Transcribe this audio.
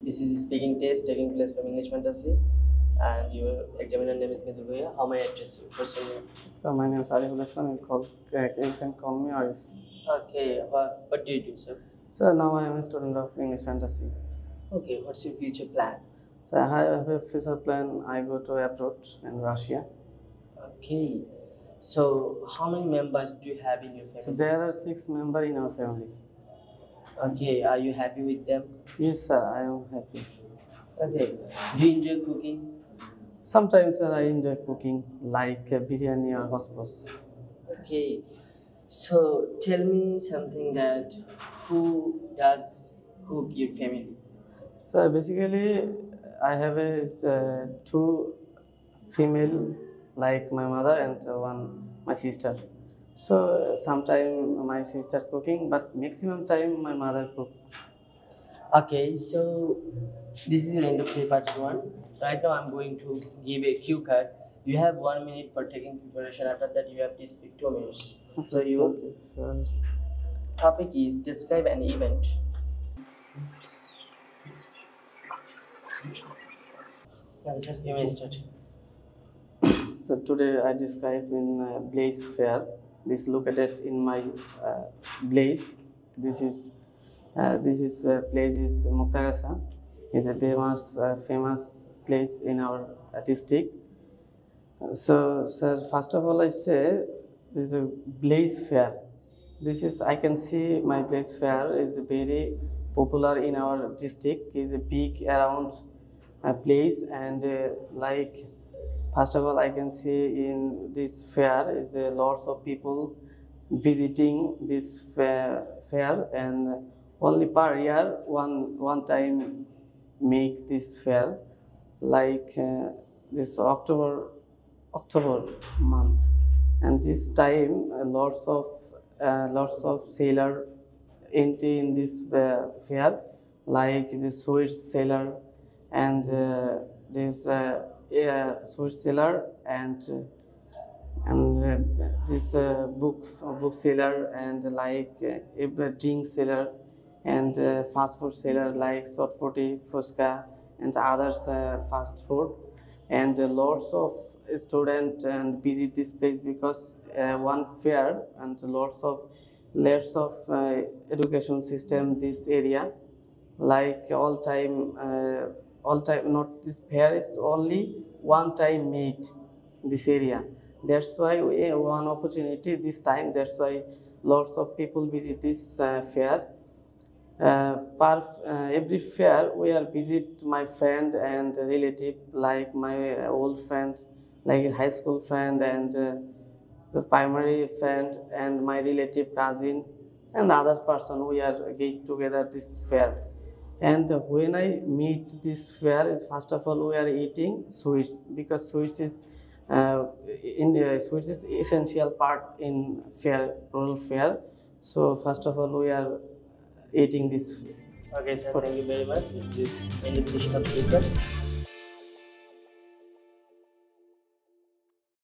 This is speaking test taking place from English Fantasy, and your examiner name is Midul Bhaiya. How may I address you? First your name. So my name is Ariful Islam. You can call me Arif. Okay. What do you do, sir? So now I am a student of English Fantasy. Okay. What's your future plan? So I have a future plan. I go to abroad in Russia. Okay. So how many members do you have in your family? So there are 6 members in our family. Okay. Are you happy with them? Yes, sir. I am happy. Okay. Do you enjoy cooking? Sometimes, sir, I enjoy cooking like biryani or hospos. Okay. So tell me something that who does cook your family? So basically, I have two female, like my mother and one my sister. So sometime my sister cooking, but maximum time my mother cook. Okay, so this is your end of day parts one. Right now I'm going to give a cue card. You have 1 minute for taking preparation. After that you have to speak 2 minutes. So your Okay, sir. topic is describe an event. Okay, sir, you may start. So today I describe in Blaze Fair. This located in my Blaze. This is place is Muktagasa. It's a famous place in our district. So, sir, first of all, I say this is a Blaze Fair. This is I can see my Blaze Fair is very popular in our district. It's a big around place and like first of all, I can see in this fair is lots of people visiting this fair and only per year one time make this fair like this October month, and this time lots of sailor entry in this fair like the sweet seller and this sweet seller and this book seller and like a drink seller and fast food seller like Sotpoti, Fuska and others fast food, and lots of students and visit this place because one fair and lots of education system this area like all time not this fair is only one time meet this area. That's why one opportunity this time, that's why lots of people visit this fair. For every fair we are visit my friend and relative like my old friend like high school friend and the primary friend and my relative cousin and other person we are get together this fair. And when I meet this fair is first of all we are eating sweets because sweets is essential part in fair rural fair. So first of all we are eating this. Okay, sir, thank you very much. This is the end of session of paper.